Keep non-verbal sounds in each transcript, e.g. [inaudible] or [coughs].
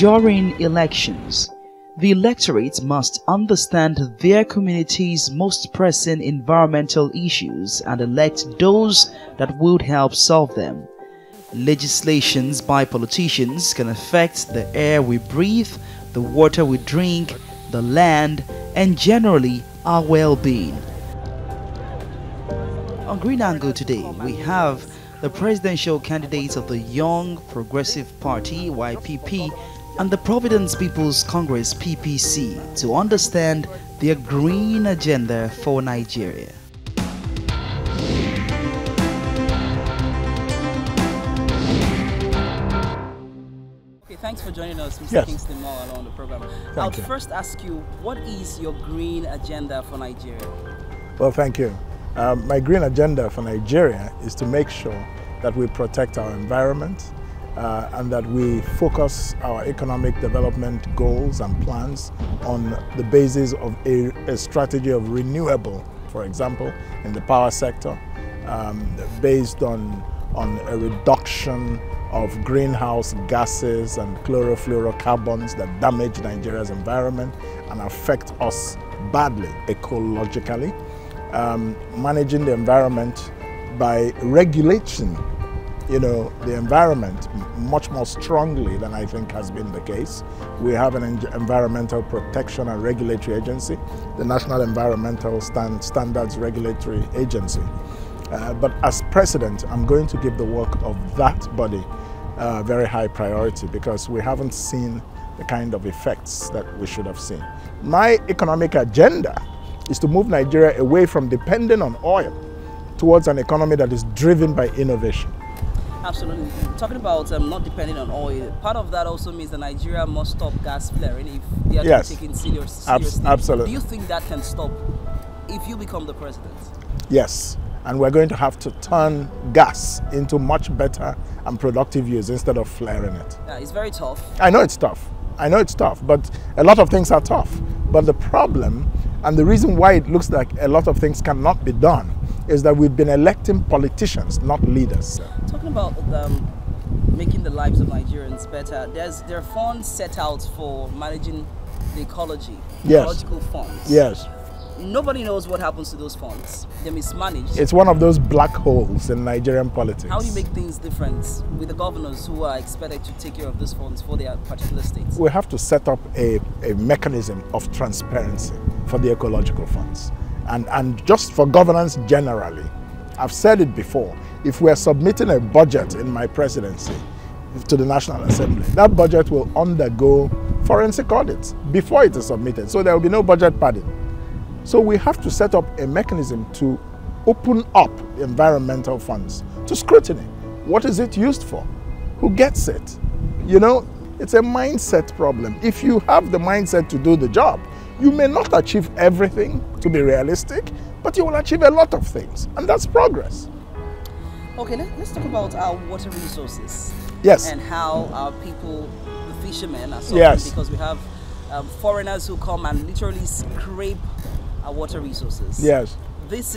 During elections, the electorate must understand their community's most pressing environmental issues and elect those that would help solve them. Legislations by politicians can affect the air we breathe, the water we drink, the land, and generally our well-being. On Gree Angle today, we have the presidential candidates of the Young Progressive Party (YPP) and the Providence People's Congress [coughs] to understand their green agenda for Nigeria. Thanks for joining us, Mr. Yes. Kingston Moore, on the program. I'll first ask you, what is your green agenda for Nigeria? Well, thank you. My green agenda for Nigeria is to make sure that we protect our environment and that we focus our economic development goals and plans on the basis of a strategy of renewable, for example, in the power sector, based on a reduction of greenhouse gases and chlorofluorocarbons that damage Nigeria's environment and affect us badly ecologically. Managing the environment by regulating, the environment much more strongly than I think has been the case. We have an environmental protection and regulatory agency, the National Environmental Standards Regulatory Agency. But as president, I'm going to give the work of that body very high priority because we haven't seen the kind of effects that we should have seen. My economic agenda is to move Nigeria away from depending on oil towards an economy that is driven by innovation. Absolutely. Talking about not depending on oil, part of that also means that Nigeria must stop gas flaring if they are to be taken seriously. Absolutely. Do you think that can stop if you become the president? Yes. And we're going to have to turn gas into much better and productive use instead of flaring it. Yeah, it's very tough. I know it's tough. But a lot of things are tough. But the problem and the reason why it looks like a lot of things cannot be done is that we've been electing politicians, not leaders. Talking about making the lives of Nigerians better, there are funds set out for managing the ecological funds. Yes. Nobody knows what happens to those funds. They're mismanaged. It's one of those black holes in Nigerian politics. How do you make things different with the governors who are expected to take care of those funds for their particular states? We have to set up a mechanism of transparency for the ecological funds. And just for governance generally, I've said it before, if we're submitting a budget in my presidency to the National Assembly, that budget will undergo forensic audits before it is submitted. So there will be no budget padding. So we have to set up a mechanism to open up environmental funds to scrutiny. What is it used for? Who gets it? It's a mindset problem. If you have the mindset to do the job, you may not achieve everything, to be realistic, but you will achieve a lot of things, and that's progress. Okay, let's talk about our water resources. Yes. And how our people, the fishermen, are suffering. Yes. Because we have foreigners who come and literally scrape our water resources. Yes. This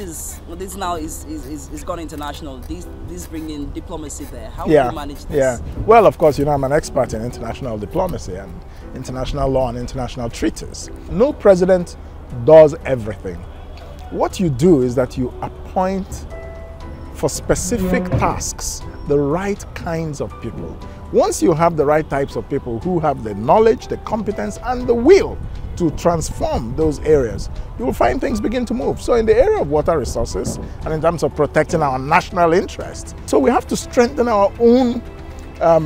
now is gone international. This bringing diplomacy there. How do you manage this? Yeah. Well, of course, I'm an expert in international diplomacy and international law and international treaties. No president does everything. What you do is that you appoint for specific tasks the right kinds of people. Once you have the right types of people who have the knowledge, the competence, and the will to transform those areas, you will find things begin to move. So in the area of water resources and in terms of protecting our national interests, so we have to strengthen our own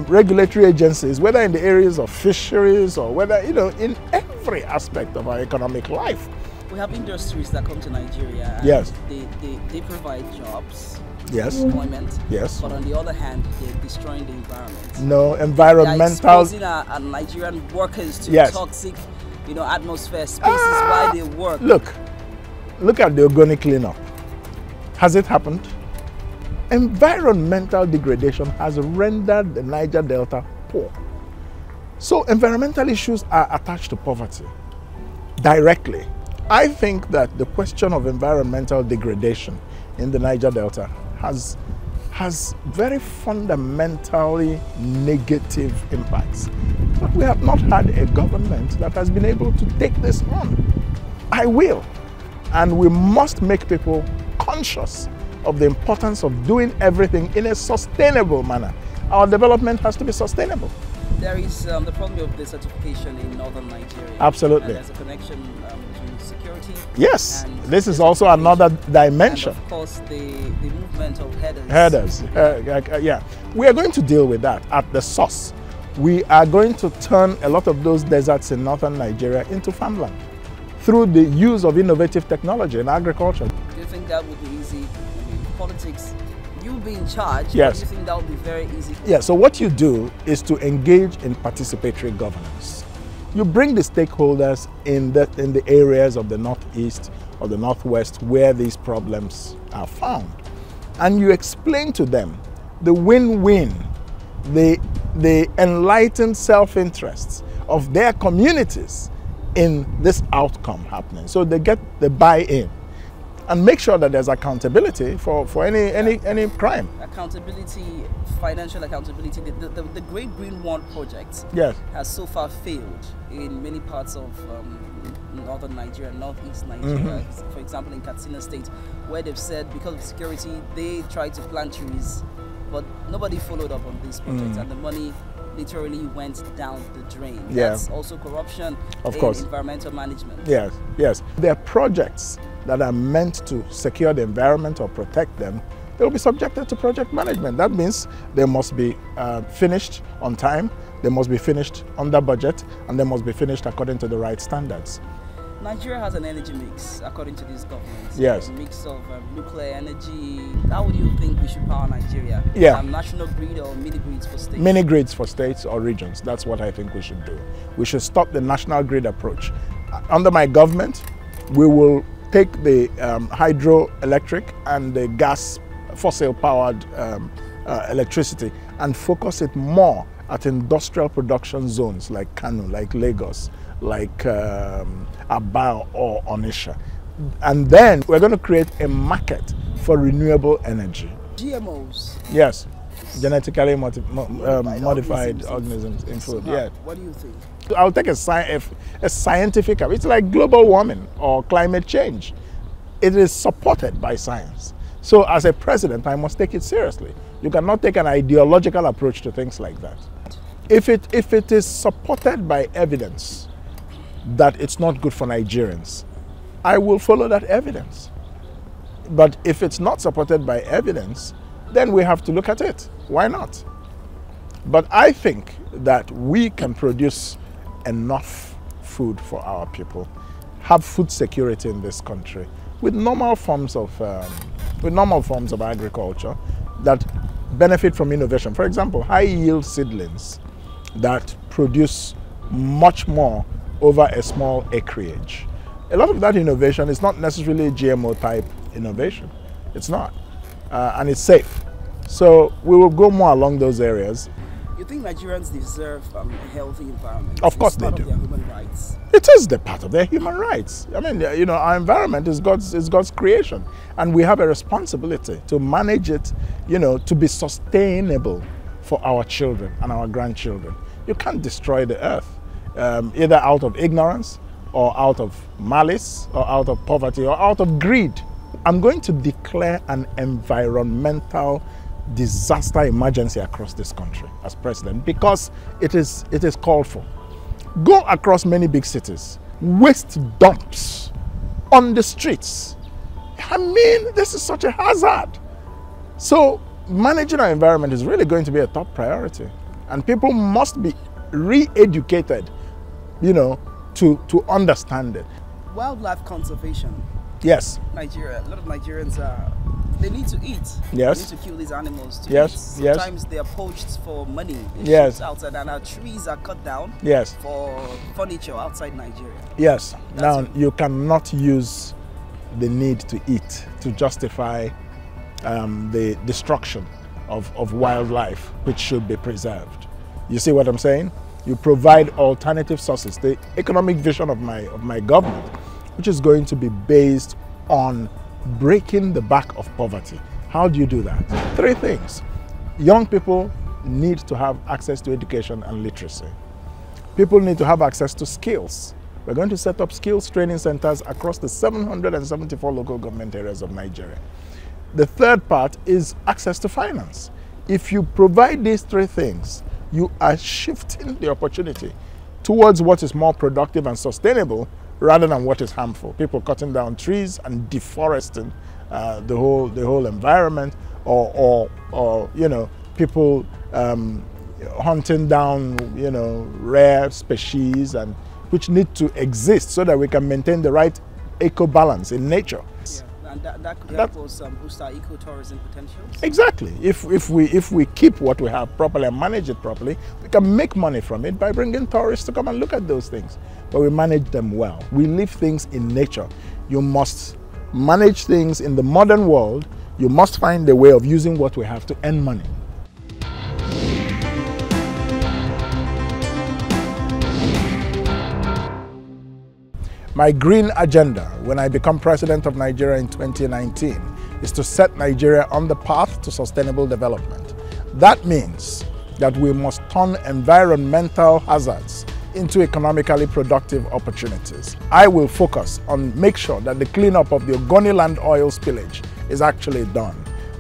regulatory agencies, whether in the areas of fisheries or whether, in every aspect of our economic life. We have industries that come to Nigeria. And yes. They provide jobs. Yes. Employment. Yes. But on the other hand, they're destroying the environment. No, environmental. They're exposing our Nigerian workers to toxic, atmosphere spaces while they work. Look at the Ogoni cleanup. Has it happened? Environmental degradation has rendered the Niger Delta poor. So environmental issues are attached to poverty directly. I think that the question of environmental degradation in the Niger Delta has very fundamentally negative impacts. But we have not had a government that has been able to take this on. I will. And we must make people conscious of the importance of doing everything in a sustainable manner. Our development has to be sustainable. There is the problem of the certification in northern Nigeria. Absolutely. And there's a connection between security. Yes, this is also another dimension. And of course, the movement of headers. Yeah. We are going to deal with that at the source. We are going to turn a lot of those deserts in northern Nigeria into farmland through the use of innovative technology in agriculture. Do you think that would be easy? I mean, politics, you be in charge, yes. Do you think that would be very easy? Yeah, so what you do is to engage in participatory governance. You bring the stakeholders in the areas of the northeast or the northwest where these problems are found. And you explain to them the win-win, the enlightened self-interests of their communities in this outcome happening. So they get the buy-in and make sure that there's accountability for any crime. Accountability, financial accountability. The Great Green One project has so far failed in many parts of northern Nigeria, northeast Nigeria. For example, in Katsina State, where they've said because of security, they tried to plant trees, but nobody followed up on these projects, and the money literally went down the drain. That's also corruption in environmental management. Yes. There are projects that are meant to secure the environment or protect them. They will be subjected to project management. That means they must be finished on time, they must be finished under budget, and they must be finished according to the right standards. Nigeria has an energy mix, according to these governments. Yes. A mix of nuclear energy. How would you think we should power Nigeria? National grid or mini grids for states? Mini grids for states or regions. That's what I think we should do. We should stop the national grid approach. Under my government, we will take the hydroelectric and the gas fossil-powered electricity and focus it more at industrial production zones like Kano, like Lagos, like Aba or Onitsha. And then we're going to create a market for renewable energy. GMOs? Yes, genetically modified organisms in food. Yeah. What do you think? I'll take a scientific, it's like global warming or climate change. It is supported by science. So as a president, I must take it seriously. You cannot take an ideological approach to things like that. If it is supported by evidence that it's not good for Nigerians, I will follow that evidence. But if it's not supported by evidence, then we have to look at it. Why not? But I think that we can produce enough food for our people, have food security in this country with normal forms of agriculture that benefit from innovation. For example, high-yield seedlings that produce much more over a small acreage. A lot of that innovation is not necessarily GMO type innovation. It's not, and it's safe. So we will go more along those areas. You think Nigerians deserve a healthy environment? Of course they do. It's part of their human rights. It is the part of their human rights. I mean, you know, our environment is God's creation, and we have a responsibility to manage it, you know, to be sustainable for our children and our grandchildren. You can't destroy the earth, either out of ignorance or out of malice or out of poverty or out of greed. I'm going to declare an environmental disaster emergency across this country as president because it is called for. Go across many big cities, waste dumps on the streets. I mean, this is such a hazard. So managing our environment is really going to be a top priority, and people must be re-educated, you know, to understand it. Wildlife conservation. Yes. Nigeria, a lot of Nigerians they need to eat. Yes. They need to kill these animals to yes. eat. Sometimes they are poached for money. Yes. Outside, and our trees are cut down. Yes. For furniture outside Nigeria. Yes. Now you cannot use the need to eat to justify the destruction of wildlife, which should be preserved. You see what I'm saying? You provide alternative sources. The economic vision of my government, which is going to be based on breaking the back of poverty. How do you do that? 3 things. Young people need to have access to education and literacy. People need to have access to skills. We're going to set up skills training centers across the 774 local government areas of Nigeria. The third part is access to finance. If you provide these three things, you are shifting the opportunity towards what is more productive and sustainable rather than what is harmful. People cutting down trees and deforesting the whole environment, or you know, people hunting down, you know, rare species and which need to exist so that we can maintain the right eco-balance in nature. Yeah, and that could help us boost our eco-tourism potentials. Exactly. If we keep what we have properly and manage it properly, we can make money from it by bringing tourists to come and look at those things. But we manage them well. We leave things in nature. You must manage things in the modern world. You must find a way of using what we have to earn money. My green agenda when I become president of Nigeria in 2019 is to set Nigeria on the path to sustainable development. That means that we must turn environmental hazards into economically productive opportunities. I will focus on make sure that the cleanup of the Ogoniland oil spillage is actually done.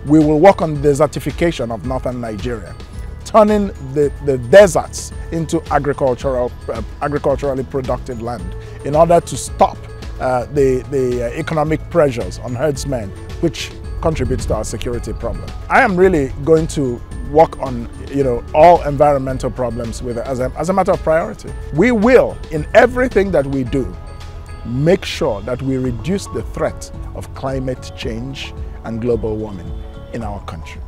We will work on desertification of northern Nigeria, turning the deserts into agriculturally productive land in order to stop the economic pressures on herdsmen, which contributes to our security problem. I am really going to work on, you know, all environmental problems with as a matter of priority. We will, in everything that we do, make sure that we reduce the threat of climate change and global warming in our country.